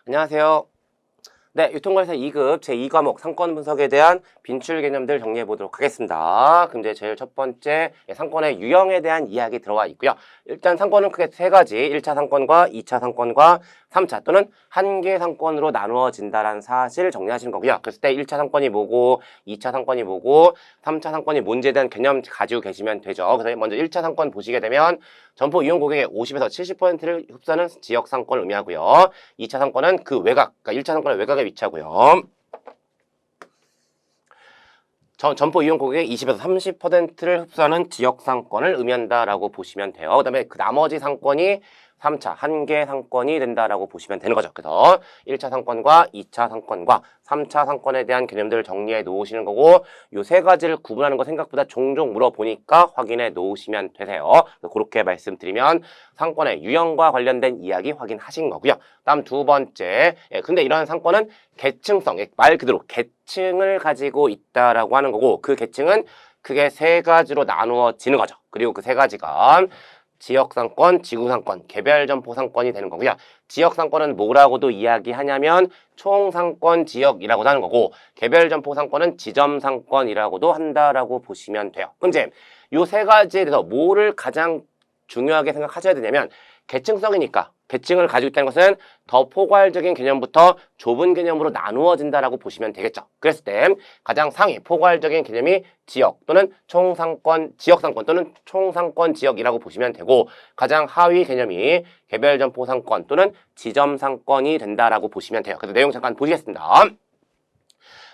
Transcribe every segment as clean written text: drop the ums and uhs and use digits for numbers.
안녕하세요. 네, 유통관리사 2급 제2과목 상권 분석에 대한 빈출 개념들 정리해 보도록 하겠습니다. 그럼 이제 제일 첫 번째 상권의 유형에 대한 이야기 들어가 있고요. 일단 상권은 크게 세 가지, 1차 상권과 2차 상권과 3차 또는 한 개 상권으로 나누어진다라는 사실을 정리하시는 거고요. 그랬을 때 1차 상권이 뭐고, 2차 상권이 뭐고, 3차 상권이 뭔지에 대한 개념 가지고 계시면 되죠. 그래서 먼저 1차 상권 보시게 되면 점포 이용 고객의 50에서 70%를 흡수하는 지역 상권을 의미하고요. 2차 상권은 그 외곽, 그러니까 1차 상권의 외곽에 위치하고요. 점포 이용 고객의 20에서 30%를 흡수하는 지역 상권을 의미한다라고 보시면 돼요. 그 다음에 그 나머지 상권이 3차 한 개 상권이 된다라고 보시면 되는 거죠. 그래서 1차 상권과 2차 상권과 3차 상권에 대한 개념들을 정리해 놓으시는 거고, 요 세 가지를 구분하는 거 생각보다 종종 물어보니까 확인해 놓으시면 되세요. 그렇게 말씀드리면 상권의 유형과 관련된 이야기 확인하신 거고요. 다음 두 번째, 근데 이러한 상권은 계층성, 말 그대로 계층을 가지고 있다라고 하는 거고, 그 계층은 크게 세 가지로 나누어지는 거죠. 그리고 그 세 가지가 지역상권, 지구상권, 개별점포상권이 되는 거고요. 지역상권은 뭐라고도 이야기하냐면 총상권 지역이라고도 하는 거고, 개별점포상권은 지점상권이라고도 한다라고 보시면 돼요. 그럼 이제 요 세 가지에 대해서 뭐를 가장 중요하게 생각하셔야 되냐면, 계층성이니까 계층을 가지고 있다는 것은 더 포괄적인 개념부터 좁은 개념으로 나누어진다라고 보시면 되겠죠. 그랬을 때 가장 상위 포괄적인 개념이 지역 또는 총상권, 지역상권 또는 총상권 지역이라고 보시면 되고, 가장 하위 개념이 개별점포상권 또는 지점상권이 된다라고 보시면 돼요. 그래서 내용 잠깐 보시겠습니다.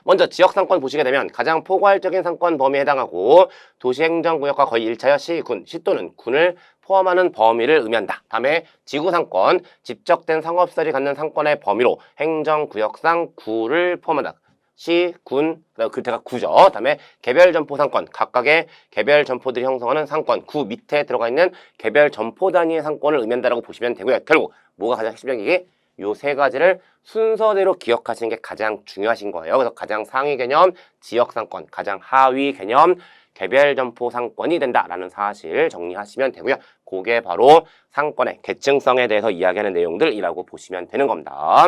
먼저 지역상권 보시게 되면 가장 포괄적인 상권 범위에 해당하고 도시행정구역과 거의 일차여 시군, 시 또는 군을 포함하는 범위를 의미한다. 다음에 지구상권, 집적된 상업시설이 갖는 상권의 범위로 행정구역상 구를 포함한다. 시, 군, 그때가 구죠. 다음에 개별점포상권, 각각의 개별점포들이 형성하는 상권, 구 밑에 들어가 있는 개별점포 단위의 상권을 의미한다라고 보시면 되고요. 결국 뭐가 가장 핵심적이게 요 세 가지를 순서대로 기억하시는 게 가장 중요하신 거예요. 그래서 가장 상위 개념 지역상권, 가장 하위 개념 개별점포상권이 된다라는 사실 정리하시면 되고요. 그게 바로 상권의 계층성에 대해서 이야기하는 내용들이라고 보시면 되는 겁니다.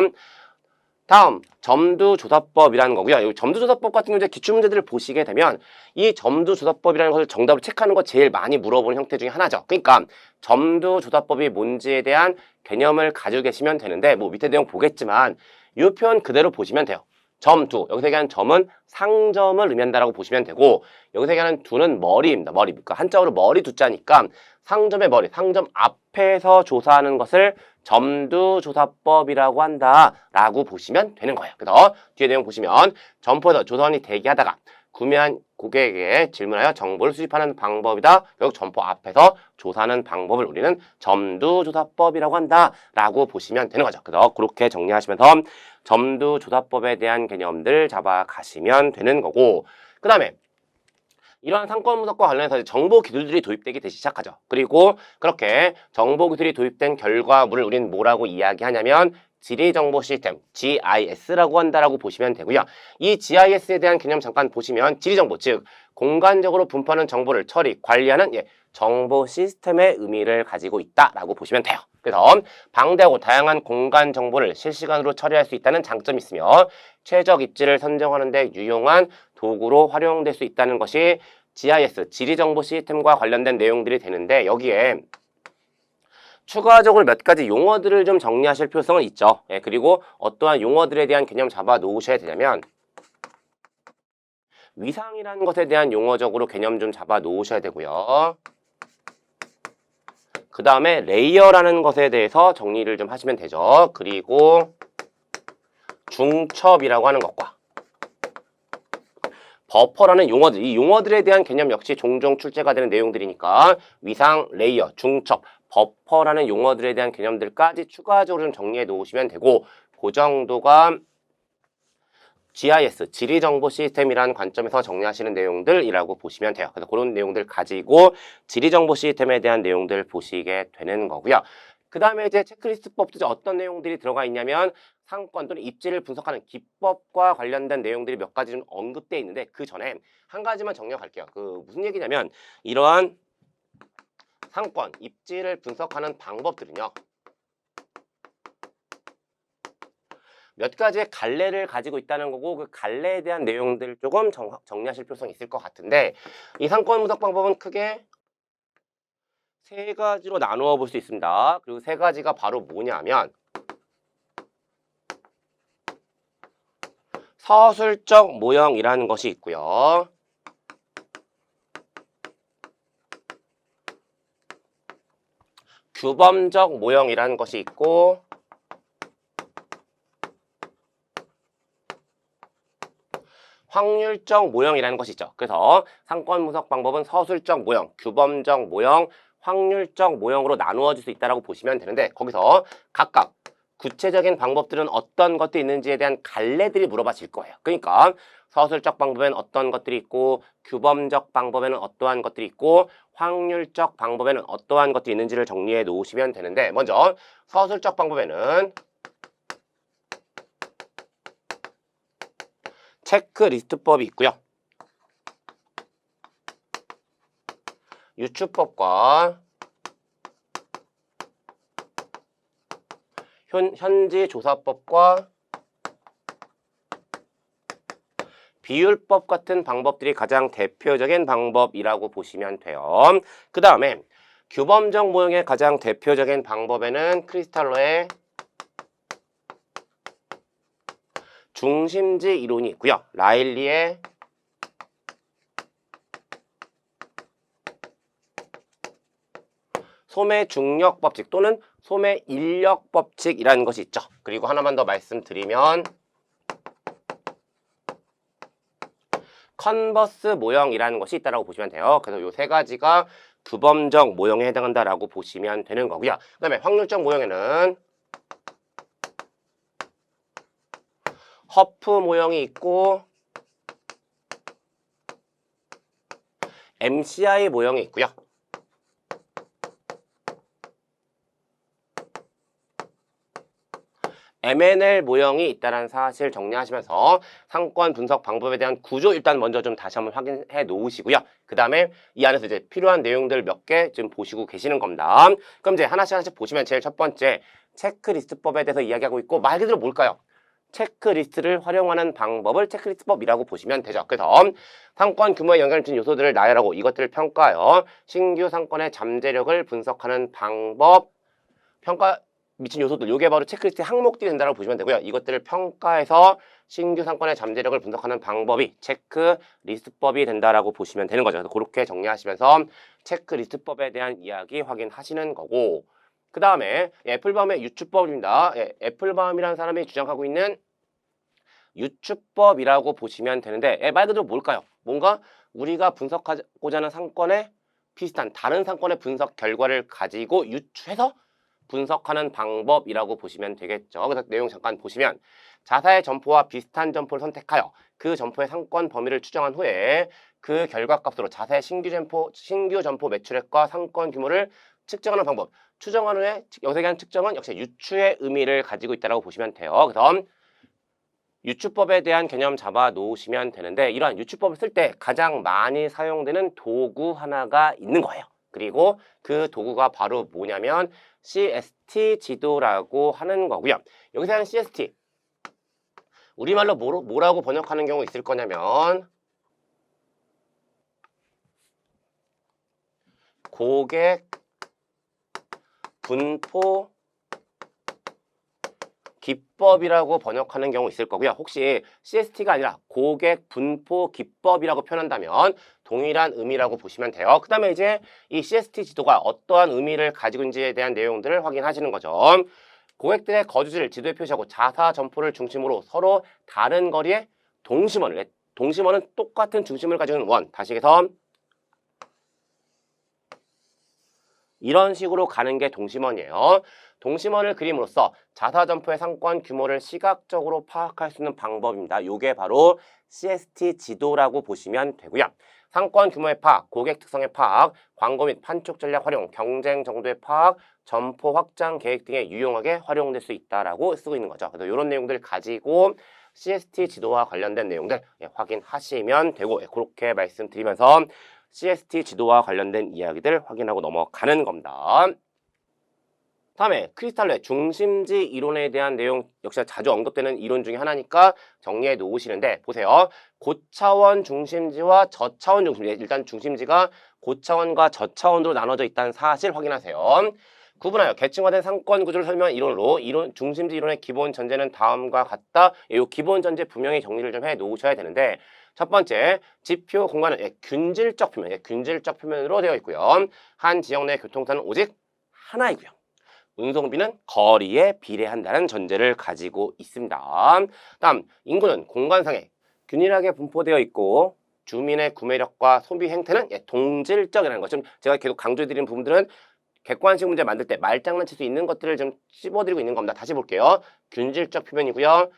다음 점두조사법이라는 거고요. 이 점두조사법 같은 경우에 기출문제들을 보시게 되면 이 점두조사법이라는 것을 정답을 체크하는 거 제일 많이 물어보는 형태 중에 하나죠. 그러니까 점두조사법이 뭔지에 대한 개념을 가지고 계시면 되는데, 뭐 밑에 내용 보겠지만 이 표현 그대로 보시면 돼요. 점두, 여기서 얘기하는 점은 상점을 의미한다라고 보시면 되고, 여기서 얘기하는 두는 머리입니다. 머리, 그러니까 한자어로 머리 두자니까 상점의 머리, 상점 앞에서 조사하는 것을 점두조사법이라고 한다라고 보시면 되는 거예요. 그래서 뒤에 내용 보시면 점포에서 조사원이 대기하다가 구매한 고객에게 질문하여 정보를 수집하는 방법이다. 결국 점포 앞에서 조사하는 방법을 우리는 점두조사법이라고 한다라고 보시면 되는 거죠. 그래서 그렇게 정리하시면서 점두조사법에 대한 개념들 잡아가시면 되는 거고, 그 다음에 이러한 상권 분석과 관련해서 정보 기술들이 도입되기 시작하죠. 그리고 그렇게 정보 기술이 도입된 결과물을 우리는 뭐라고 이야기하냐면 지리정보 시스템, GIS라고 한다라고 보시면 되고요. 이 GIS에 대한 개념 잠깐 보시면 지리정보, 즉 공간적으로 분포하는 정보를 처리, 관리하는 정보 시스템의 의미를 가지고 있다라고 보시면 돼요. 그래서 방대하고 다양한 공간 정보를 실시간으로 처리할 수 있다는 장점이 있으며 최적 입지를 선정하는 데 유용한 도구로 활용될 수 있다는 것이 GIS, 지리정보 시스템과 관련된 내용들이 되는데, 여기에 추가적으로 몇 가지 용어들을 좀 정리하실 필요성은 있죠. 그리고 어떠한 용어들에 대한 개념 잡아 놓으셔야 되냐면 위상이라는 것에 대한 용어적으로 개념 좀 잡아 놓으셔야 되고요. 그 다음에 레이어라는 것에 대해서 정리를 좀 하시면 되죠. 그리고 중첩이라고 하는 것과 버퍼라는 용어들, 이 용어들에 대한 개념 역시 종종 출제가 되는 내용들이니까 위상, 레이어, 중첩, 버퍼라는 용어들에 대한 개념들까지 추가적으로 좀 정리해 놓으시면 되고, 그 정도가 GIS, 지리정보 시스템이라는 관점에서 정리하시는 내용들이라고 보시면 돼요. 그래서 그런 내용들 가지고 지리정보 시스템에 대한 내용들 보시게 되는 거고요. 그 다음에 이제 체크리스트법도 어떤 내용들이 들어가 있냐면 상권 또는 입지를 분석하는 기법과 관련된 내용들이 몇 가지 좀 언급되어 있는데, 그 전에 한 가지만 정리할게요. 무슨 얘기냐면 이러한 상권, 입지를 분석하는 방법들은요, 몇 가지의 갈래를 가지고 있다는 거고 그 갈래에 대한 내용들을 조금 정리하실 필요성이 있을 것 같은데 이 상권 분석 방법은 크게 세 가지로 나누어 볼 수 있습니다. 그리고 세 가지가 바로 뭐냐면 서술적 모형이라는 것이 있고요. 규범적 모형이라는 것이 있고 확률적 모형이라는 것이 있죠. 그래서 상권 분석 방법은 서술적 모형, 규범적 모형, 확률적 모형으로 나누어질 수 있다고 보시면 되는데 거기서 각각 구체적인 방법들은 어떤 것들이 있는지에 대한 갈래들이 물어봐질 거예요. 그러니까 서술적 방법에는 어떤 것들이 있고 규범적 방법에는 어떠한 것들이 있고 확률적 방법에는 어떠한 것들이 있는지를 정리해 놓으시면 되는데 먼저 서술적 방법에는 체크리스트법이 있고요. 유추법과 현지조사법과 비율법 같은 방법들이 가장 대표적인 방법이라고 보시면 돼요. 그 다음에 규범적 모형의 가장 대표적인 방법에는 크리스탈로의 중심지 이론이 있고요. 라일리의 소매 중력 법칙 또는 소매 인력 법칙이라는 것이 있죠. 그리고 하나만 더 말씀드리면 컨버스 모형이라는 것이 있다고 보시면 돼요. 그래서 이 세 가지가 규범적 모형에 해당한다라고 보시면 되는 거고요. 그 다음에 확률적 모형에는 허프 모형이 있고 MCI 모형이 있고요. MNL 모형이 있다는 사실 정리하시면서 상권 분석 방법에 대한 구조 일단 먼저 좀 다시 한번 확인해 놓으시고요. 그 다음에 이 안에서 이제 필요한 내용들 몇 개 지금 보시고 계시는 겁니다. 그럼 이제 하나씩 보시면 제일 첫 번째 체크리스트법에 대해서 이야기하고 있고 말 그대로 뭘까요? 체크리스트를 활용하는 방법을 체크리스트법이라고 보시면 되죠. 그래서 상권 규모에 영향을 미치는 요소들을 나열하고 이것들을 평가하여 신규 상권의 잠재력을 분석하는 방법, 평가 미친 요소들, 요게 바로 체크리스트 항목들이 된다고 보시면 되고요. 이것들을 평가해서 신규 상권의 잠재력을 분석하는 방법이 체크리스트법이 된다라고 보시면 되는 거죠. 그래서 그렇게 정리하시면서 체크리스트법에 대한 이야기 확인하시는 거고 그 다음에 애플바움의 유추법입니다. 애플바움이라는 사람이 주장하고 있는 유추법이라고 보시면 되는데 말 그대로 뭘까요? 뭔가 우리가 분석하고자 하는 상권에 비슷한 다른 상권의 분석 결과를 가지고 유추해서 분석하는 방법이라고 보시면 되겠죠. 그래서 내용 잠깐 보시면 자사의 점포와 비슷한 점포를 선택하여 그 점포의 상권 범위를 추정한 후에 그 결과값으로 자사의 신규 점포 매출액과 상권 규모를 측정하는 방법. 추정한 후에 여기서 얘기한 측정은 역시 유추의 의미를 가지고 있다고 보시면 돼요. 그래서 유추법에 대한 개념 잡아 놓으시면 되는데 이러한 유추법을 쓸 때 가장 많이 사용되는 도구 하나가 있는 거예요. 그리고 그 도구가 바로 뭐냐면 CST 지도라고 하는 거고요. 여기서 하는 CST 우리말로 뭐라고 번역하는 경우 있을 거냐면 고객 분포 기법이라고 번역하는 경우 있을 거고요. 혹시 CST가 아니라 고객 분포 기법이라고 표현한다면 동일한 의미라고 보시면 돼요. 그 다음에 이제 이 CST 지도가 어떠한 의미를 가지고 있는지에 대한 내용들을 확인하시는 거죠. 고객들의 거주지를 지도에 표시하고 자사 점포를 중심으로 서로 다른 거리의 동심원은 똑같은 중심을 가지고 있는 원. 다시 해서 이런 식으로 가는 게 동심원이에요. 동심원을 그림으로써 자사 점포의 상권 규모를 시각적으로 파악할 수 있는 방법입니다. 요게 바로 CST 지도라고 보시면 되고요. 상권 규모의 파악, 고객 특성의 파악, 광고 및 판촉 전략 활용, 경쟁 정도의 파악, 점포 확장 계획 등에 유용하게 활용될 수 있다라고 쓰고 있는 거죠. 그래서 이런 내용들 가지고 CST 지도와 관련된 내용들 확인하시면 되고 그렇게 말씀드리면서 CST 지도와 관련된 이야기들 확인하고 넘어가는 겁니다. 다음에 크리스탈로의 중심지 이론에 대한 내용 역시 자주 언급되는 이론 중에 하나니까 정리해 놓으시는데 보세요. 고차원 중심지와 저차원 중심지, 일단 중심지가 고차원과 저차원으로 나눠져 있다는 사실 확인하세요. 구분하여 계층화된 상권 구조를 설명한 이론으로 중심지 이론의 기본 전제는 다음과 같다. 이 기본 전제 분명히 정리를 좀 해 놓으셔야 되는데 첫 번째, 지표 공간은 균질적 표면, 균질적 표면으로 되어 있고요. 한 지역 내 교통수단은 오직 하나이고요. 운송비는 거리에 비례한다는 전제를 가지고 있습니다. 다음, 인구는 공간상에 균일하게 분포되어 있고 주민의 구매력과 소비 행태는 동질적이라는 것. 좀 제가 계속 강조해드리는 부분들은 객관식 문제 만들 때 말장난칠 수 있는 것들을 좀 씹어드리고 있는 겁니다. 다시 볼게요. 균질적 표면이고요.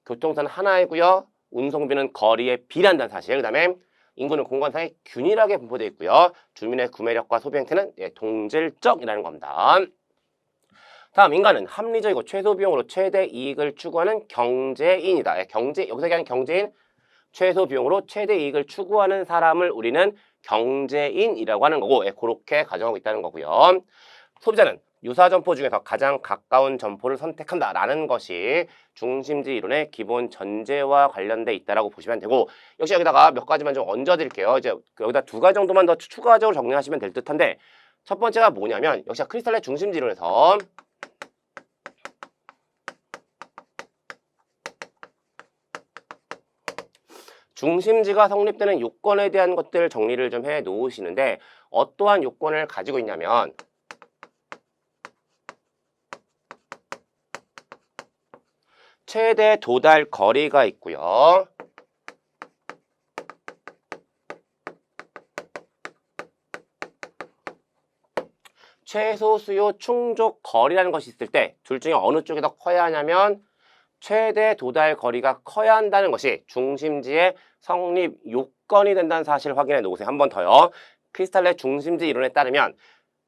교통수단은 하나이고요. 운송비는 거리에 비례한다는 사실. 그 다음에 인구는 공간상에 균일하게 분포되어 있고요. 주민의 구매력과 소비 행태는 동질적이라는 겁니다. 다음, 인간은 합리적이고 최소 비용으로 최대 이익을 추구하는 경제인이다. 여기서 얘기하는 경제인, 최소 비용으로 최대 이익을 추구하는 사람을 우리는 경제인이라고 하는 거고, 그렇게 가정하고 있다는 거고요. 소비자는 유사 점포 중에서 가장 가까운 점포를 선택한다라는 것이 중심지 이론의 기본 전제와 관련돼 있다라고 보시면 되고, 역시 여기다가 몇 가지만 좀 얹어 드릴게요. 이제 여기다 두 가지 정도만 더 추가적으로 정리하시면 될 듯한데, 첫 번째가 뭐냐면 역시 크리스탈의 중심지 이론에서 중심지가 성립되는 요건에 대한 것들 정리를 좀 해 놓으시는데 어떠한 요건을 가지고 있냐면 최대 도달 거리가 있고요. 최소 수요 충족 거리라는 것이 있을 때 둘 중에 어느 쪽이 더 커야 하냐면 최대 도달 거리가 커야 한다는 것이 중심지의 성립 요건이 된다는 사실을 확인해 놓으세요. 한 번 더요. 크리스탈의 중심지 이론에 따르면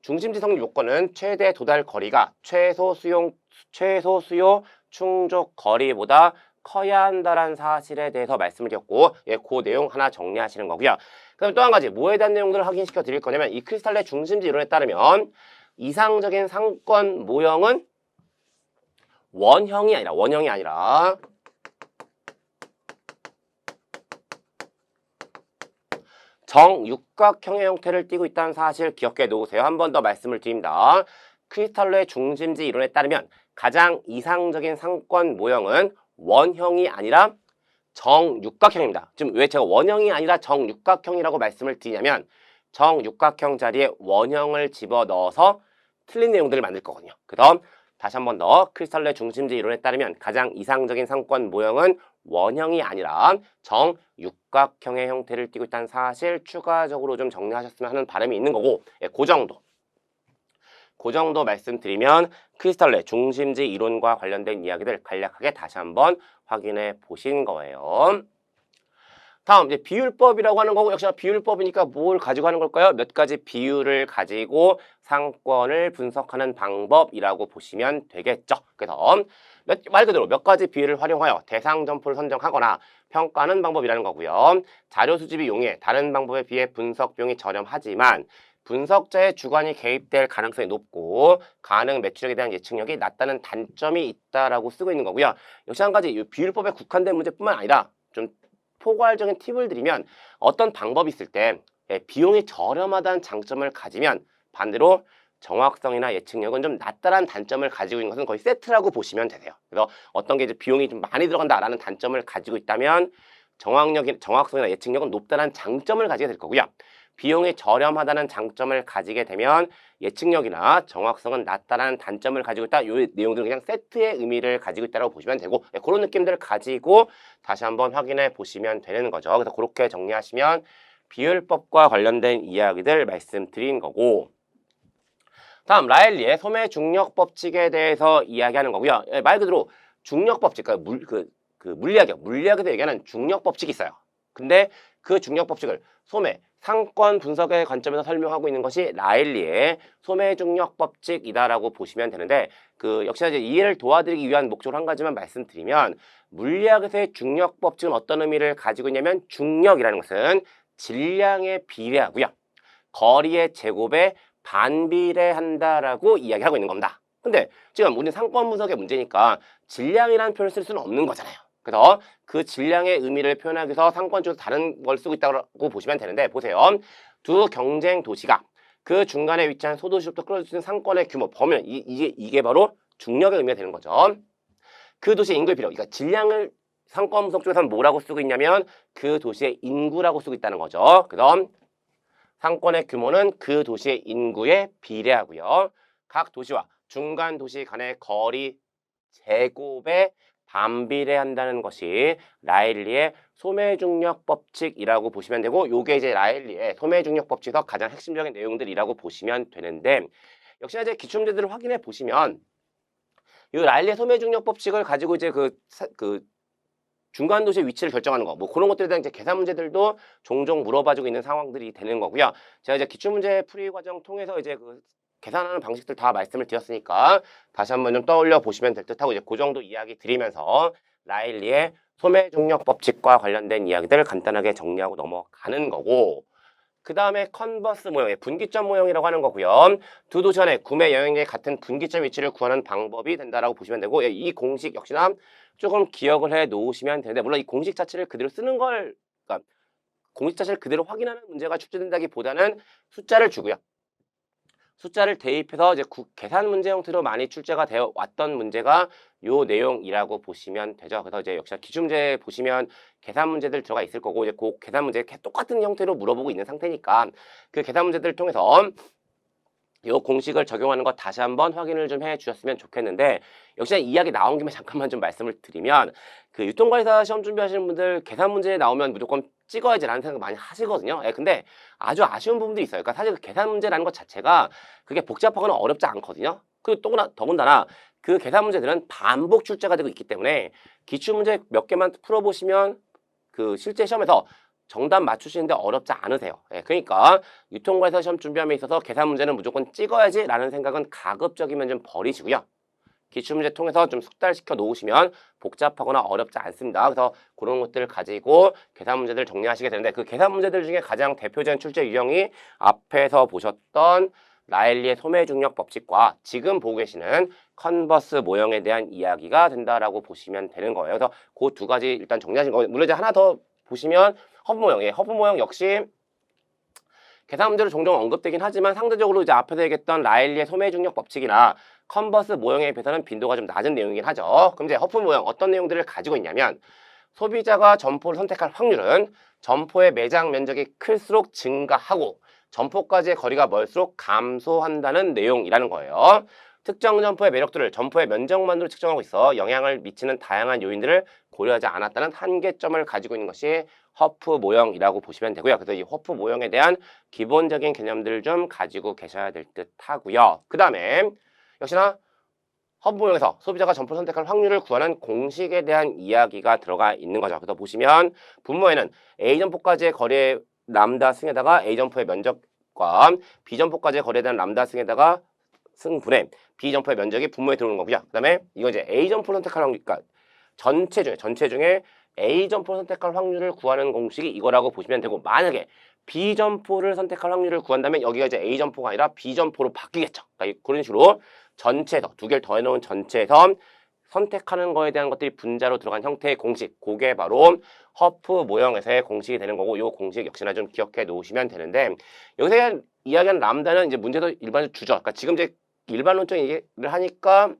중심지 성립 요건은 최대 도달 거리가 최소 수요 충족 거리보다 커야 한다는 사실에 대해서 말씀을 드렸고, 그 내용 하나 정리하시는 거고요. 그다음에 또 한 가지 뭐에 대한 내용들을 확인시켜 드릴 거냐면 이 크리스탈의 중심지 이론에 따르면 이상적인 상권 모형은 원형이 아니라 정육각형의 형태를 띠고 있다는 사실 기억해 놓으세요. 한 번 더 말씀을 드립니다. 크리스탈로의 중심지 이론에 따르면 가장 이상적인 상권 모형은 원형이 아니라 정육각형입니다. 지금 왜 제가 원형이 아니라 정육각형이라고 말씀을 드리냐면 정육각형 자리에 원형을 집어넣어서 틀린 내용들을 만들 거거든요. 그다음 다시 한 번 더 크리스탈로의 중심지 이론에 따르면 가장 이상적인 상권 모형은 원형이 아니라 정육각형의 형태를 띠고 있다는 사실 추가적으로 좀 정리하셨으면 하는 바람이 있는 거고, 그 정도 말씀드리면 크리스탈로의 중심지 이론과 관련된 이야기들 간략하게 다시 한번 확인해 보신 거예요. 다음 이제 비율법이라고 하는 거고, 역시나 비율법이니까 뭘 가지고 하는 걸까요? 몇 가지 비율을 가지고 상권을 분석하는 방법이라고 보시면 되겠죠. 그래서 말 그대로 몇 가지 비율을 활용하여 대상 점포를 선정하거나 평가하는 방법이라는 거고요. 자료 수집이 용이해 다른 방법에 비해 분석 비용이 저렴하지만 분석자의 주관이 개입될 가능성이 높고 가능 매출액에 대한 예측력이 낮다는 단점이 있다라고 쓰고 있는 거고요. 역시 한 가지 이 비율법에 국한된 문제뿐만 아니라 좀 포괄적인 팁을 드리면 어떤 방법이 있을 때 비용이 저렴하다는 장점을 가지면 반대로 정확성이나 예측력은 좀 낮다라는 단점을 가지고 있는 것은 거의 세트라고 보시면 되세요. 그래서 어떤 게 이제 비용이 좀 많이 들어간다라는 단점을 가지고 있다면 정확성이나 예측력은 높다는 장점을 가지게 될 거고요. 비용이 저렴하다는 장점을 가지게 되면 예측력이나 정확성은 낮다라는 단점을 가지고 있다. 이 내용들은 그냥 세트의 의미를 가지고 있다고 보시면 되고, 그런 느낌들을 가지고 다시 한번 확인해 보시면 되는 거죠. 그래서 그렇게 정리하시면 비율법과 관련된 이야기들 말씀드린 거고, 다음 라일리의 소매 중력 법칙에 대해서 이야기하는 거고요. 말 그대로 중력 법칙, 그러니까 물리학에서 얘기하는 중력 법칙이 있어요. 근데 그 중력 법칙을 소매 상권 분석의 관점에서 설명하고 있는 것이 라일리의 소매 중력 법칙이다라고 보시면 되는데, 역시나 이제 이해를 도와드리기 위한 목적으로 한 가지만 말씀드리면 물리학에서의 중력 법칙은 어떤 의미를 가지고 있냐면 중력이라는 것은 질량에 비례하고요. 거리의 제곱에 반비례한다라고 이야기하고 있는 겁니다. 근데 지금 우리 상권 분석의 문제니까 질량이라는 표현을 쓸 수는 없는 거잖아요. 그래서 그 질량의 의미를 표현하기 위해서 상권 쪽에서 다른 걸 쓰고 있다고 보시면 되는데, 보세요. 두 경쟁 도시가 그 중간에 위치한 소도시로부터 끌어줄 수 있는 상권의 규모, 범위, 이게 바로 중력의 의미가 되는 거죠. 그 도시의 인구의 비례, 그러니까 질량을 상권 분석 쪽에서는 뭐라고 쓰고 있냐면 그 도시의 인구라고 쓰고 있다는 거죠. 그래서 상권의 규모는 그 도시의 인구에 비례하고요. 각 도시와 중간 도시 간의 거리 제곱에 반비례한다는 것이 라일리의 소매중력 법칙이라고 보시면 되고, 요게 이제 라일리의 소매중력 법칙에서 가장 핵심적인 내용들이라고 보시면 되는데, 역시나 이제 기출문제들을 확인해 보시면 이 라일리의 소매중력 법칙을 가지고 이제 그 중간 도시의 위치를 결정하는 거, 뭐 그런 것들에 대한 이제 계산 문제들도 종종 물어봐주고 있는 상황들이 되는 거고요. 제가 이제 기출문제 풀이 과정 통해서 이제 그 계산하는 방식들 다 말씀을 드렸으니까 다시 한번 좀 떠올려 보시면 될 듯하고, 이제 그 정도 이야기 드리면서 라일리의 소매중력 법칙과 관련된 이야기들 간단하게 정리하고 넘어가는 거고, 그 다음에 컨버스 모형의 분기점 모형이라고 하는 거고요. 두 도시 간의 구매 영역의 같은 분기점 위치를 구하는 방법이 된다라고 보시면 되고, 이 공식 역시나 조금 기억을 해 놓으시면 되는데, 물론 이 공식 자체를 그대로 쓰는 걸, 그러니까 공식 자체를 그대로 확인하는 문제가 출제된다기보다는 숫자를 주고요. 숫자를 대입해서 이제 계산 문제 형태로 많이 출제가 되어 왔던 문제가 요 내용이라고 보시면 되죠. 그래서 이제 역시 기출문제 보시면 계산 문제들 들어가 있을 거고, 이제 그 계산 문제 똑같은 형태로 물어보고 있는 상태니까 그 계산 문제들을 통해서 요 공식을 적용하는 거 다시 한번 확인을 좀 해 주셨으면 좋겠는데, 역시나 이야기 나온 김에 잠깐만 좀 말씀을 드리면, 그 유통관리사 시험 준비하시는 분들 계산 문제 나오면 무조건 찍어야지라는 생각 많이 하시거든요. 예, 근데 아주 아쉬운 부분들이 있어요. 그러니까 사실 그 계산 문제라는 것 자체가 그게 복잡하거나 어렵지 않거든요. 그리고 더군다나 그 계산 문제들은 반복 출제가 되고 있기 때문에 기출 문제 몇 개만 풀어보시면 그 실제 시험에서 정답 맞추시는데 어렵지 않으세요. 예, 그러니까 유통관리사 시험 준비함에 있어서 계산 문제는 무조건 찍어야지라는 생각은 가급적이면 좀 버리시고요. 기출문제 통해서 좀 숙달시켜 놓으시면 복잡하거나 어렵지 않습니다. 그래서 그런 것들을 가지고 계산 문제들 정리하시게 되는데, 그 계산 문제들 중에 가장 대표적인 출제 유형이 앞에서 보셨던 라일리의 소매중력 법칙과 지금 보고 계시는 컨버스 모형에 대한 이야기가 된다라고 보시면 되는 거예요. 그래서 그 두 가지 일단 정리하신 거예요. 물론 이제 하나 더 보시면 허브 모형, 허브 모형 역시 계산 문제로 종종 언급되긴 하지만 상대적으로 이제 앞에서 얘기했던 라일리의 소매중력 법칙이나 컨버스 모형에 비해서는 빈도가 좀 낮은 내용이긴 하죠. 그럼 이제 허프 모형 어떤 내용들을 가지고 있냐면, 소비자가 점포를 선택할 확률은 점포의 매장 면적이 클수록 증가하고 점포까지의 거리가 멀수록 감소한다는 내용이라는 거예요. 특정 점포의 매력도를 점포의 면적만으로 측정하고 있어 영향을 미치는 다양한 요인들을 고려하지 않았다는 한계점을 가지고 있는 것이 허프 모형이라고 보시면 되고요. 그래서 이 허프 모형에 대한 기본적인 개념들을 좀 가지고 계셔야 될 듯 하고요. 그 다음에 역시나 허브 모형에서 소비자가 점포를 선택할 확률을 구하는 공식에 대한 이야기가 들어가 있는 거죠. 그래서 보시면 분모에는 A 점포까지의 거리의 람다 승에다가 A 점포의 면적과 B 점포까지의 거리에 대한 람다 승에다가 승분의 B 점포의 면적이 분모에 들어오는 거고요. 그 다음에 이거 이제 A 점포를 선택할 확률, 그러니까 전체 중에 A 점포를 선택할 확률을 구하는 공식이 이거라고 보시면 되고, 만약에 B 점포를 선택할 확률을 구한다면 여기가 이제 A 점포가 아니라 B 점포로 바뀌겠죠. 그러니까 그런 식으로 전체에서 두 개를 더해놓은 전체에서 선택하는 거에 대한 것들이 분자로 들어간 형태의 공식, 그게 바로 허프 모형에서의 공식이 되는 거고, 이 공식 역시나 좀 기억해 놓으시면 되는데, 여기서 이야기하는 람다는 이제 문제도 일반적으로 주죠. 그러니까 지금 이제 일반론적인 얘기를 하니까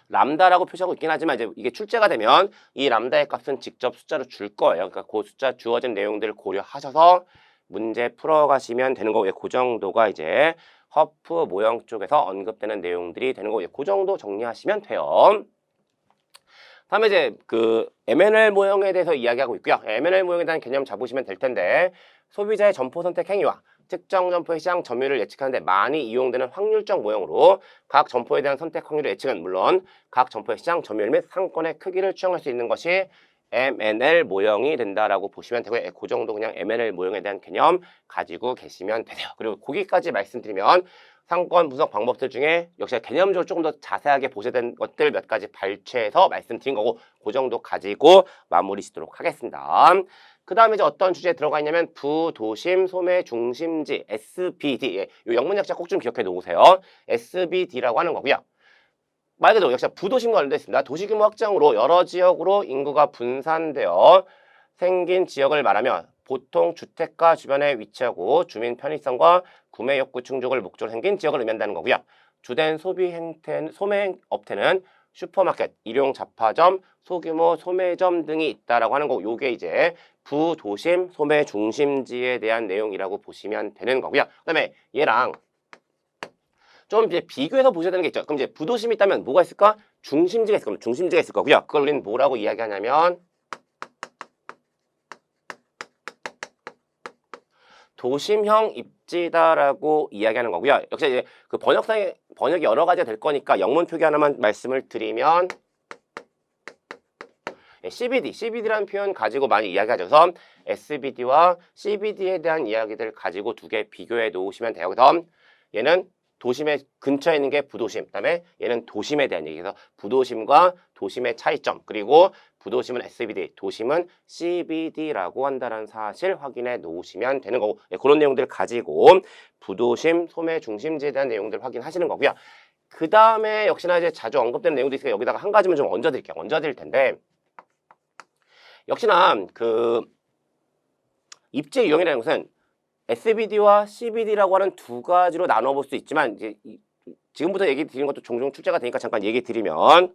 람다라고 표시하고 있긴 하지만, 이제 이게 출제가 되면 이 람다의 값은 직접 숫자로 줄 거예요. 그러니까 그 숫자 주어진 내용들을 고려하셔서 문제 풀어가시면 되는 거고요. 그 정도가 이제 허프 모형 쪽에서 언급되는 내용들이 되는 거고요. 그 정도 정리하시면 돼요. 다음에 이제 그 M&L 모형에 대해서 이야기하고 있고요. M&L 모형에 대한 개념 잡으시면 될 텐데, 소비자의 점포 선택 행위와 특정 점포의 시장 점유율을 예측하는데 많이 이용되는 확률적 모형으로 각 점포에 대한 선택 확률을 예측은 물론 각 점포의 시장 점유율 및 상권의 크기를 추정할 수 있는 것이 M&L 모형이 된다라고 보시면 되고요. 그 정도 그냥 M&L 모형에 대한 개념 가지고 계시면 되세요. 그리고 거기까지 말씀드리면 상권 분석 방법들 중에 역시 개념적으로 조금 더 자세하게 보셔야 되는 것들 몇 가지 발췌해서 말씀드린 거고 그 정도 가지고 마무리 짓도록 하겠습니다. 그 다음에 이제 어떤 주제에 들어가 있냐면 부도심 소매 중심지 SBD 예, 이 영문 약자 꼭 좀 기억해 놓으세요. SBD라고 하는 거고요. 말 그대로 역시 부도심과 관련되어 있습니다. 도시규모 확장으로 여러 지역으로 인구가 분산되어 생긴 지역을 말하며 보통 주택가 주변에 위치하고 주민 편의성과 구매 욕구 충족을 목적으로 생긴 지역을 의미한다는 거고요. 주된 소매 업태는 슈퍼마켓, 일용 잡화점, 소규모 소매점 등이 있다라고 하는 거고 요게 이제 부도심 소매 중심지에 대한 내용이라고 보시면 되는 거고요. 그다음에 얘랑 좀 이제 비교해서 보셔야 되는 게 있죠. 그럼 이제 부도심이 있다면 뭐가 있을까? 중심지가 있을 겁니다. 중심지가 있을 거고요. 그걸 우리는 뭐라고 이야기하냐면 도심형 입지다라고 이야기하는 거고요. 역시 이제 그 번역이 여러 가지가 될 거니까 영문 표기 하나만 말씀을 드리면 CBD라는 표현 가지고 많이 이야기하죠. 그래서 SBD와 CBD에 대한 이야기들 가지고 두 개 비교해 놓으시면 돼요. 그래서 얘는 도심의 근처에 있는 게 부도심, 그다음에 얘는 도심에 대한 얘기에서 부도심과 도심의 차이점, 그리고 부도심은 SBD, 도심은 CBD라고 한다는 사실 확인해 놓으시면 되는 거고 그런 내용들 가지고 부도심, 소매 중심지에 대한 내용들 확인하시는 거고요. 그 다음에 역시나 이제 자주 언급되는 내용도 있으니까 여기다가 한 가지만 좀 얹어드릴게요. 얹어드릴 텐데 역시나 그 입지 유형이라는 것은 SBD와 CBD라고 하는 두 가지로 나눠볼 수 있지만 이제 지금부터 얘기 드리는 것도 종종 출제가 되니까 잠깐 얘기 드리면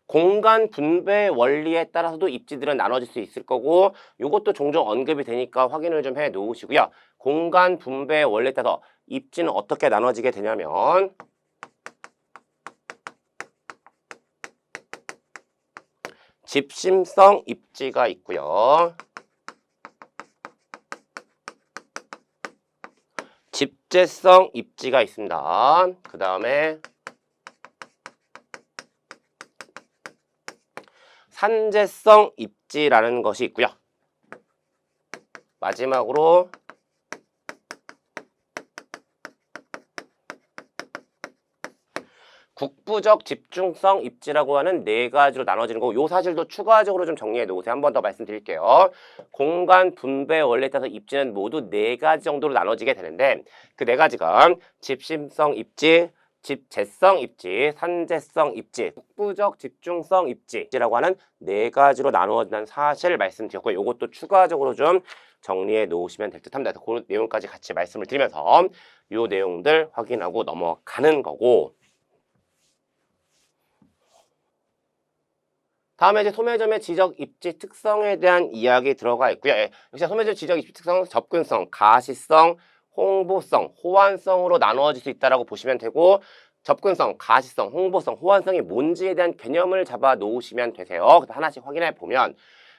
공간 분배 원리에 따라서도 입지들은 나눠질 수 있을 거고 이것도 종종 언급이 되니까 확인을 좀 해 놓으시고요. 공간 분배 원리에 따라서 입지는 어떻게 나눠지게 되냐면 집심성 입지가 있고요. 집재성 입지가 있습니다. 그 다음에 산재성 입지라는 것이 있고요. 마지막으로 국부적 집중성 입지라고 하는 네 가지로 나눠지는 거고 요 사실도 추가적으로 좀 정리해 놓으세요. 한 번 더 말씀드릴게요. 공간 분배 원리에 따라서 입지는 모두 네 가지 정도로 나눠지게 되는데 그 네 가지가 집심성 입지, 집재성 입지, 산재성 입지, 국부적 집중성 입지라고 하는 네 가지로 나누어진다는 사실 말씀드렸고요. 이것도 추가적으로 좀 정리해 놓으시면 될 듯 합니다. 그 내용까지 같이 말씀을 드리면서 이 내용들 확인하고 넘어가는 거고 다음에 이제 소매점의 지적 입지 특성에 대한 이야기 들어가 있고요. 역시 소매점 지적 입지 특성은 접근성, 가시성, 홍보성, 호환성으로 나누어질 수 있다라고 보시면 되고 접근성, 가시성, 홍보성, 호환성이 뭔지에 대한 개념을 잡아 놓으시면 되세요. 그래서 하나씩 확인해 보면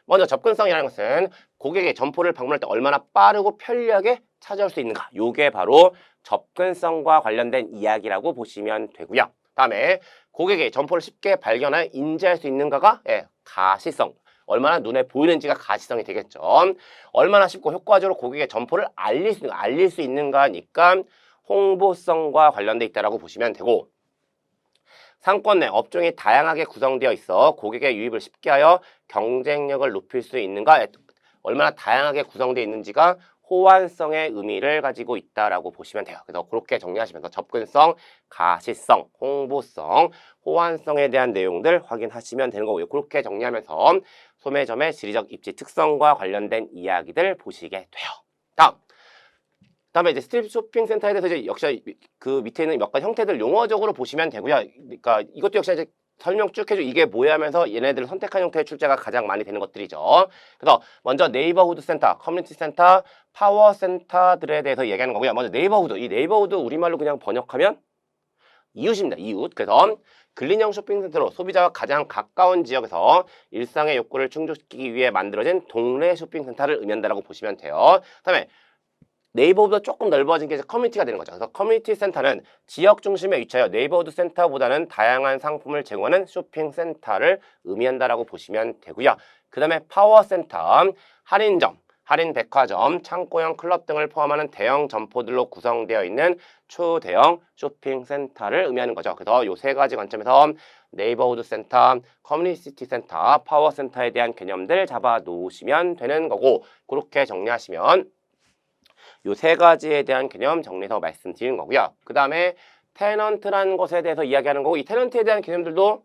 먼저 접근성이라는 것은 고객의 점포를 방문할 때 얼마나 빠르고 편리하게 찾아올 수 있는가. 요게 바로 접근성과 관련된 이야기라고 보시면 되고요. 다음에 고객의 점포를 쉽게 발견하여 인지할 수 있는가가 가시성. 얼마나 눈에 보이는지가 가시성이 되겠죠. 얼마나 쉽고 효과적으로 고객의 점포를 알릴 수 있는가니까 홍보성과 관련돼 있다라고 보시면 되고 상권 내 업종이 다양하게 구성되어 있어 고객의 유입을 쉽게 하여 경쟁력을 높일 수 있는가 얼마나 다양하게 구성되어 있는지가 호환성의 의미를 가지고 있다라고 보시면 돼요. 그래서 그렇게 정리하시면서 접근성, 가시성, 홍보성, 호환성에 대한 내용들 확인하시면 되는 거고요. 그렇게 정리하면서 소매점의 지리적 입지 특성과 관련된 이야기들 보시게 돼요. 다음에 이제 스트립 쇼핑 센터에 대해서 이제 역시 그 밑에 있는 몇 가지 형태들 용어적으로 보시면 되고요. 그러니까 이것도 역시 이제 설명 쭉 해줘. 이게 뭐야 하면서 얘네들을 선택한 형태의 출제가 가장 많이 되는 것들이죠. 그래서 먼저 네이버후드 센터, 커뮤니티 센터, 파워 센터들에 대해서 얘기하는 거고요. 먼저 네이버후드. 이 네이버후드 우리말로 그냥 번역하면 이웃입니다. 이웃. 그래서 근린형 쇼핑센터로 소비자와 가장 가까운 지역에서 일상의 욕구를 충족시키기 위해 만들어진 동네 쇼핑센터를 의미한다라고 보시면 돼요. 그다음에 네이버보다 조금 넓어진 게 이제 커뮤니티가 되는 거죠. 그래서 커뮤니티 센터는 지역 중심에 위치하여 네이버후드 센터보다는 다양한 상품을 제공하는 쇼핑센터를 의미한다라고 보시면 되고요. 그 다음에 파워센터, 할인점, 할인 백화점, 창고형 클럽 등을 포함하는 대형 점포들로 구성되어 있는 초대형 쇼핑센터를 의미하는 거죠. 그래서 요 세 가지 관점에서 네이버후드 센터, 커뮤니티 센터, 파워센터에 대한 개념들 잡아 놓으시면 되는 거고, 그렇게 정리하시면 요 세 가지에 대한 개념 정리해서 말씀드리는 거고요. 그 다음에 테넌트라는 것에 대해서 이야기하는 거고, 이 테넌트에 대한 개념들도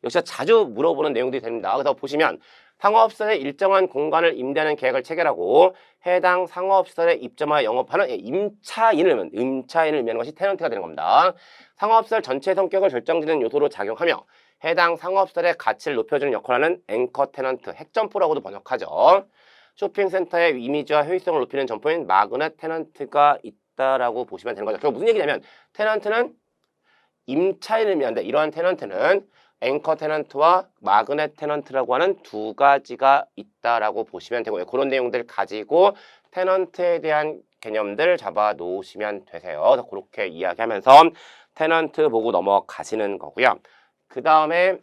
역시 자주 물어보는 내용들이 됩니다. 그래서 보시면 상업시설에 일정한 공간을 임대하는 계약을 체결하고 해당 상업시설에 입점하여 영업하는 임차인을 의미하는 것이 테넌트가 되는 겁니다. 상업시설 전체의 성격을 결정짓는 요소로 작용하며 해당 상업시설의 가치를 높여주는 역할을 하는 앵커 테넌트, 핵점포라고도 번역하죠. 쇼핑센터의 이미지와 효율성을 높이는 점포인 마그넷 테넌트가 있다라고 보시면 되는 거죠. 결국 무슨 얘기냐면 테넌트는 임차인을 의미하는데, 이러한 테넌트는 앵커 테넌트와 마그넷 테넌트라고 하는 두 가지가 있다라고 보시면 되고요. 그런 내용들 가지고 테넌트에 대한 개념들 잡아 놓으시면 되세요. 그래서 그렇게 이야기하면서 테넌트 보고 넘어가시는 거고요. 그 다음에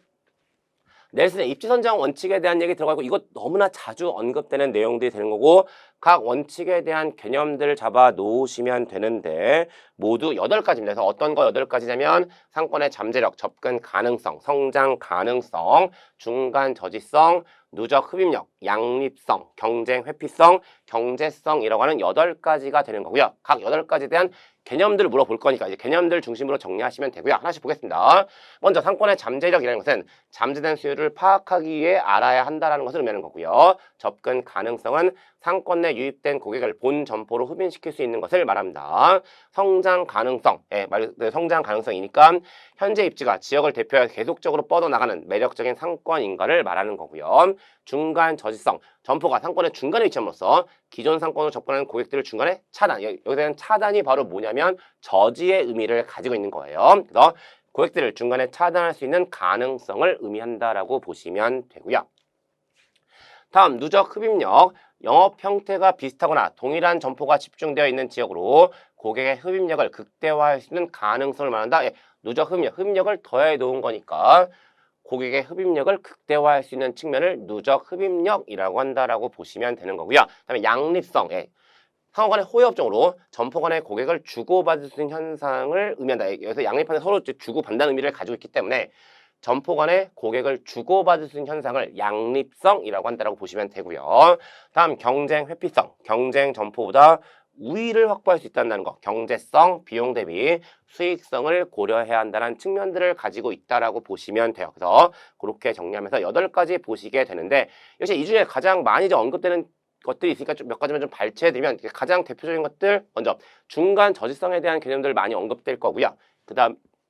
넬슨의 입지선정 원칙에 대한 얘기 들어가고, 이것 너무나 자주 언급되는 내용들이 되는 거고, 각 원칙에 대한 개념들을 잡아 놓으시면 되는데 모두 8가지입니다. 그래서 어떤 거 8가지냐면 상권의 잠재력, 접근 가능성, 성장 가능성, 중간 저지성, 누적 흡입력, 양립성, 경쟁 회피성, 경제성이라고 하는 8가지가 되는 거고요. 각 8가지에 대한 개념들을 물어볼 거니까 이제 개념들 중심으로 정리하시면 되고요. 하나씩 보겠습니다. 먼저 상권의 잠재력이라는 것은 잠재된 수요를 파악하기 위해 알아야 한다는 것을 의미하는 거고요. 접근 가능성은 상권 내 유입된 고객을 본 점포로 흡인시킬 수 있는 것을 말합니다. 성장 가능성, 성장 가능성이니까 현재 입지가 지역을 대표해 계속적으로 뻗어나가는 매력적인 상권인가를 말하는 거고요. 중간 저지성, 점포가 상권의 중간에 위치함으로써 기존 상권으로 접근하는 고객들을 중간에 차단, 여기서는 차단이 바로 뭐냐면 저지의 의미를 가지고 있는 거예요. 그래서 고객들을 중간에 차단할 수 있는 가능성을 의미한다라고 보시면 되고요. 다음 누적 흡입력, 영업 형태가 비슷하거나 동일한 점포가 집중되어 있는 지역으로 고객의 흡입력을 극대화할 수 있는 가능성을 말한다. 누적 흡입력, 흡입력을 더해 놓은 거니까 고객의 흡입력을 극대화할 수 있는 측면을 누적 흡입력이라고 한다라고 보시면 되는 거고요. 그다음에 양립성, 상호 간의 호의 업종으로 점포 간의 고객을 주고받을 수 있는 현상을 의미한다. 여기서 양립하는 서로 주고받는 의미를 가지고 있기 때문에 점포 간의 고객을 주고받을 수 있는 현상을 양립성이라고 한다라고 보시면 되고요. 다음 경쟁 회피성, 경쟁 점포보다 우위를 확보할 수 있다는 거, 경제성, 비용 대비 수익성을 고려해야 한다는 측면들을 가지고 있다라고 보시면 돼요. 그래서 그렇게 정리하면서 8가지 보시게 되는데, 역시 이 중에 가장 많이 언급되는 것들이 있으니까 좀 몇 가지만 좀 발췌해드리면, 가장 대표적인 것들 먼저 중간 저지성에 대한 개념들 많이 언급될 거고요.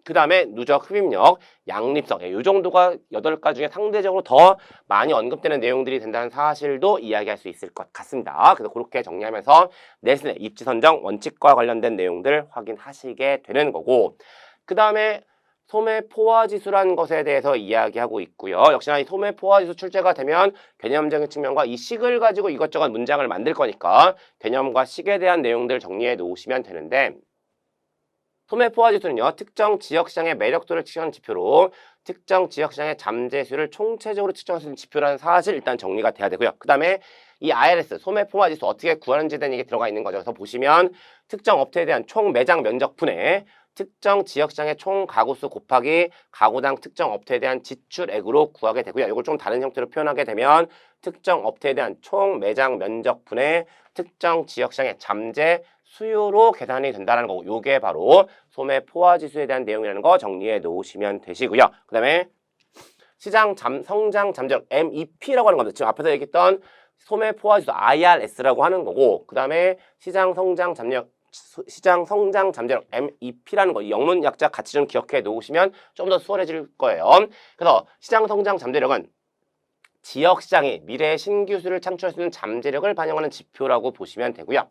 그 다음에 누적 흡입력, 양립성, 이 정도가 8가지 중에 상대적으로 더 많이 언급되는 내용들이 된다는 사실도 이야기할 수 있을 것 같습니다. 그래서 그렇게 정리하면서 넬슨의 입지 선정 원칙과 관련된 내용들 확인하시게 되는 거고, 그 다음에 소매 포화 지수라는 것에 대해서 이야기하고 있고요. 역시나 이 소매 포화 지수 출제가 되면 개념적인 측면과 이 식을 가지고 이것저것 문장을 만들 거니까 개념과 식에 대한 내용들 정리해 놓으시면 되는데, 소매 포화 지수는요, 특정 지역 시장의 매력도를 측정하는 지표로 특정 지역 시장의 잠재수를 총체적으로 측정할 수 있는 지표라는 사실 일단 정리가 돼야 되고요. 그 다음에 이 IRS, 소매 포화 지수 어떻게 구하는지에 대한 얘기 들어가 있는 거죠. 그래서 보시면 특정 업체에 대한 총 매장 면적 분의 특정 지역 시장의 총 가구수 곱하기 가구당 특정 업체에 대한 지출액으로 구하게 되고요. 이걸 좀 다른 형태로 표현하게 되면 특정 업체에 대한 총 매장 면적 분의 특정 지역 시장의 잠재 수요로 계산이 된다는 거고, 요게 바로 소매 포화 지수에 대한 내용이라는 거 정리해 놓으시면 되시고요. 그 다음에 시장 성장 잠재력 MEP라고 하는 겁니다. 지금 앞에서 얘기했던 소매 포화 지수 IRS라고 하는 거고, 그 다음에 시장 성장 잠재력 MEP라는 거, 이 영문 약자 같이 좀 기억해 놓으시면 좀 더 수월해질 거예요. 그래서 시장 성장 잠재력은 지역 시장이 미래의 신규수를 창출할 수 있는 잠재력을 반영하는 지표라고 보시면 되고요.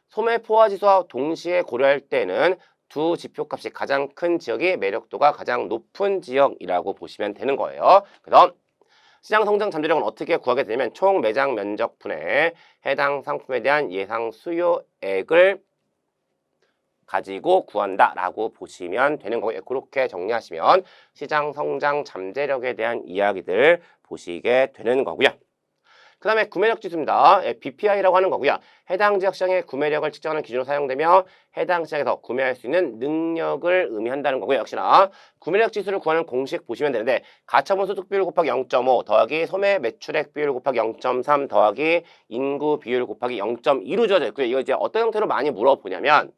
소매 포화 지수와 동시에 고려할 때는 두 지표값이 가장 큰 지역이 매력도가 가장 높은 지역이라고 보시면 되는 거예요. 그래서 시장 성장 잠재력은 어떻게 구하게 되냐면 총 매장 면적 분의 해당 상품에 대한 예상 수요액을 가지고 구한다라고 보시면 되는 거고요. 그렇게 정리하시면 시장 성장 잠재력에 대한 이야기들 보시게 되는 거고요. 그 다음에 구매력 지수입니다. BPI라고 하는 거고요. 해당 지역 시장의 구매력을 측정하는 기준으로 사용되며 해당 시장에서 구매할 수 있는 능력을 의미한다는 거고요. 역시나 구매력 지수를 구하는 공식 보시면 되는데 가처분 소득 비율 곱하기 0.5 더하기 소매 매출액 비율 곱하기 0.3 더하기 인구 비율 곱하기 0.2로 주어져 있고요. 이거 이제 어떤 형태로 많이 물어보냐면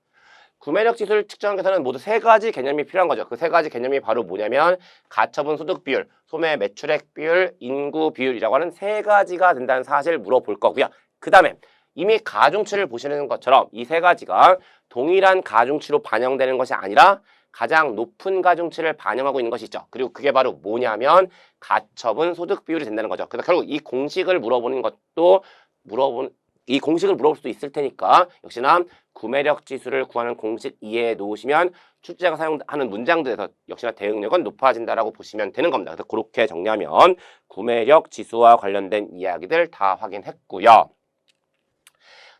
구매력 지수를 측정하기 위해서는 모두 세 가지 개념이 필요한 거죠. 그 세 가지 개념이 바로 뭐냐면 가처분 소득 비율, 소매 매출액 비율, 인구 비율이라고 하는 세 가지가 된다는 사실을 물어볼 거고요. 그 다음에 이미 가중치를 보시는 것처럼 이 세 가지가 동일한 가중치로 반영되는 것이 아니라 가장 높은 가중치를 반영하고 있는 것이 있죠. 그리고 그게 바로 뭐냐면 가처분 소득 비율이 된다는 거죠. 그래서 결국 이 공식을 물어보는 것도 이 공식을 물어볼 수도 있을 테니까 역시나 구매력 지수를 구하는 공식 이해해 놓으시면 출제자가 사용하는 문장들에서 역시나 대응력은 높아진다라고 보시면 되는 겁니다. 그래서 그렇게 정리하면 구매력 지수와 관련된 이야기들 다 확인했고요.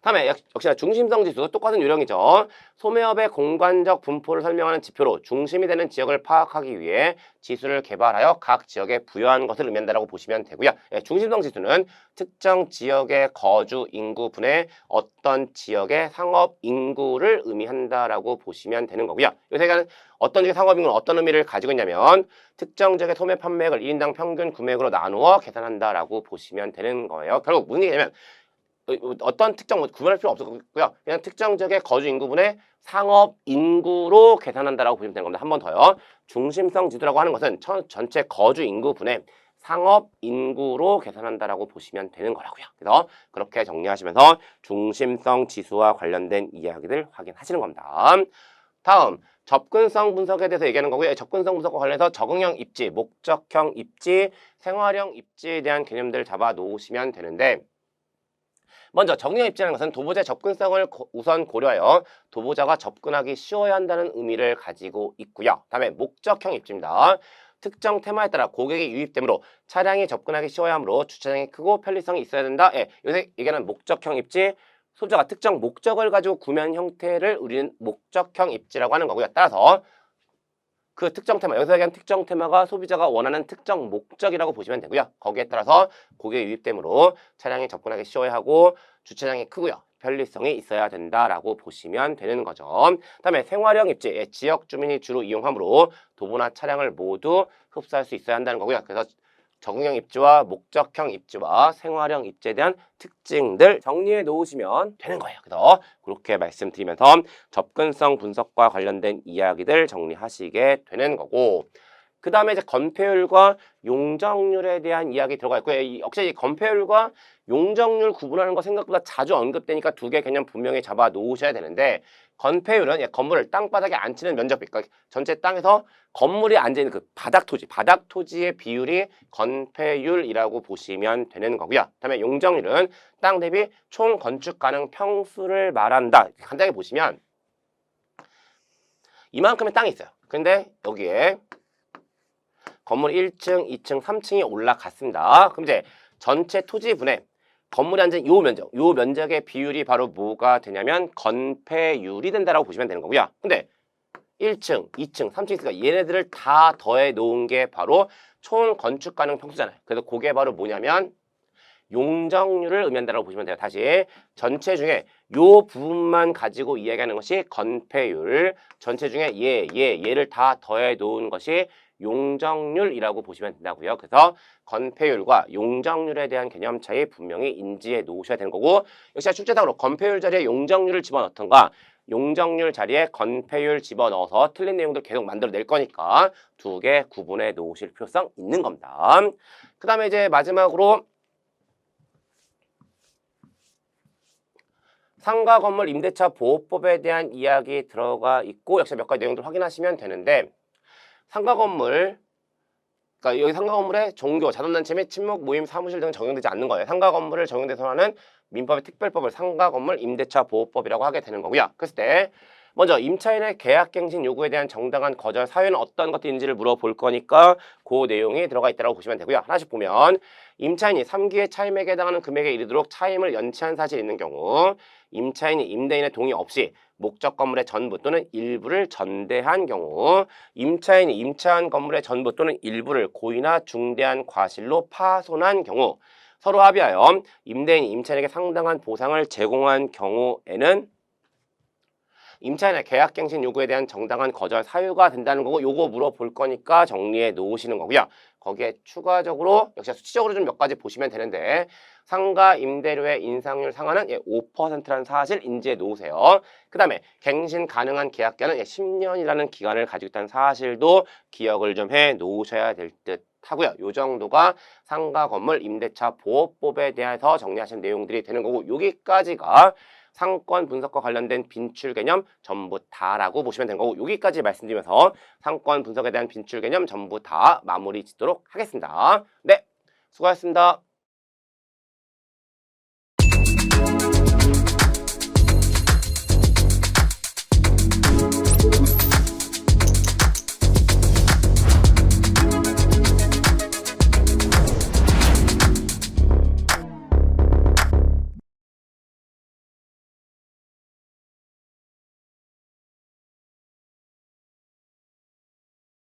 다음에 역시나 중심성 지수 똑같은 유형이죠. 소매업의 공간적 분포를 설명하는 지표로 중심이 되는 지역을 파악하기 위해 지수를 개발하여 각 지역에 부여한 것을 의미한다고 보시면 되고요. 중심성 지수는 특정 지역의 거주 인구분의 어떤 지역의 상업 인구를 의미한다라고 보시면 되는 거고요. 여기서 어떤 지역의 상업 인구는 어떤 의미를 가지고 있냐면 특정 지역의 소매 판매액을 1인당 평균 구매액으로 나누어 계산한다라고 보시면 되는 거예요. 결국 무슨 얘기냐면 어떤 특정 구분할 필요 없었고요. 그냥 특정 지역의 거주 인구분의 상업 인구로 계산한다라고 보시면 되는 겁니다. 한 번 더요. 중심성 지수라고 하는 것은 전체 거주 인구분의 상업 인구로 계산한다라고 보시면 되는 거라고요. 그래서 그렇게 정리하시면서 중심성 지수와 관련된 이야기들 확인하시는 겁니다. 다음 접근성 분석에 대해서 얘기하는 거고요. 접근성 분석과 관련해서 적응형 입지, 목적형 입지, 생활형 입지에 대한 개념들을 잡아 놓으시면 되는데 먼저 적응형 입지라는 것은 도보자의 접근성을 우선 고려하여 도보자가 접근하기 쉬워야 한다는 의미를 가지고 있고요. 다음에 목적형 입지입니다. 특정 테마에 따라 고객이 유입되므로 차량이 접근하기 쉬워야 하므로 주차장이 크고 편리성이 있어야 된다. 요새 얘기하는 목적형 입지, 소비자가 특정 목적을 가지고 구매한 형태를 우리는 목적형 입지라고 하는 거고요. 따라서 그 특정 테마, 여기서 얘기한 특정 테마가 소비자가 원하는 특정 목적이라고 보시면 되고요. 거기에 따라서 고객이 유입되므로 차량이 접근하기 쉬워야 하고 주차장이 크고요. 편리성이 있어야 된다라고 보시면 되는 거죠. 다음에 생활형 입지, 지역 주민이 주로 이용하므로 도보나 차량을 모두 흡수할 수 있어야 한다는 거고요. 그래서 적응형 입지와 목적형 입지와 생활형 입지에 대한 특징들 정리해 놓으시면 되는 거예요. 그래서 그렇게 말씀드리면서 접근성 분석과 관련된 이야기들 정리하시게 되는 거고 그 다음에 이제 건폐율과 용적률에 대한 이야기 들어가 있고요. 역시 이 건폐율과 용적률 구분하는 거 생각보다 자주 언급되니까 두 개 개념 분명히 잡아 놓으셔야 되는데 건폐율은 건물을 땅바닥에 앉히는 면적비, 그러니까 전체 땅에서 건물이 앉아있는 그 바닥 토지의 비율이 건폐율이라고 보시면 되는 거고요. 다음에 용적률은 땅 대비 총 건축 가능 평수를 말한다. 간단하게 보시면 이만큼의 땅이 있어요. 근데 여기에 건물 1층, 2층, 3층이 올라갔습니다. 그럼 이제 전체 토지분의 건물이 앉은 요 면적의 비율이 바로 뭐가 되냐면 건폐율이 된다라고 보시면 되는 거고요. 근데 1층, 2층, 3층 있으니까 얘네들을 다 더해 놓은 게 바로 총 건축 가능 평수잖아요. 그래서 그게 바로 뭐냐면 용적률을 의미한다고 보시면 돼요. 다시 전체 중에 요 부분만 가지고 이야기하는 것이 건폐율, 전체 중에 얘를 다 더해 놓은 것이 용적률이라고 보시면 된다고요. 그래서 건폐율과 용적률에 대한 개념 차이 분명히 인지해 놓으셔야 되는 거고 역시 출제상으로 건폐율 자리에 용적률을 집어넣던가 용적률 자리에 건폐율 집어넣어서 틀린 내용들 계속 만들어낼 거니까 두 개 구분해 놓으실 필요성 있는 겁니다. 그 다음에 이제 마지막으로 상가 건물 임대차 보호법에 대한 이야기 들어가 있고 역시 몇 가지 내용들 확인하시면 되는데 상가 건물, 그러니까 여기 상가 건물에 종교, 자선단체 및 친목 모임 사무실 등은 적용되지 않는 거예요. 상가 건물을 적용돼서 하는 민법의 특별법을 상가 건물 임대차 보호법이라고 하게 되는 거고요. 그랬을 때 먼저 임차인의 계약갱신 요구에 대한 정당한 거절 사유는 어떤 것들인지를 물어볼 거니까 그 내용이 들어가 있다고 보시면 되고요. 하나씩 보면 임차인이 3기의 차임액에 해당하는 금액에 이르도록 차임을 연체한 사실이 있는 경우, 임차인이 임대인의 동의 없이 목적 건물의 전부 또는 일부를 전대한 경우, 임차인이 임차한 건물의 전부 또는 일부를 고의나 중대한 과실로 파손한 경우, 서로 합의하여 임대인이 임차인에게 상당한 보상을 제공한 경우에는 임차인의 계약갱신 요구에 대한 정당한 거절 사유가 된다는 거고, 요거 물어볼 거니까 정리해 놓으시는 거고요. 거기에 추가적으로 역시 수치적으로 좀 몇 가지 보시면 되는데, 상가 임대료의 인상률 상한은 5%라는 사실 인지해 놓으세요. 그 다음에 갱신 가능한 계약기간은 10년이라는 기간을 가지고 있다는 사실도 기억을 좀 해 놓으셔야 될 듯 하고요. 요 정도가 상가 건물 임대차 보호법에 대해서 정리하신 내용들이 되는 거고, 여기까지가 상권 분석과 관련된 빈출 개념 전부 다라고 보시면 되는 거고, 여기까지 말씀드리면서 상권 분석에 대한 빈출 개념 전부 다 마무리 짓도록 하겠습니다. 네, 수고하셨습니다.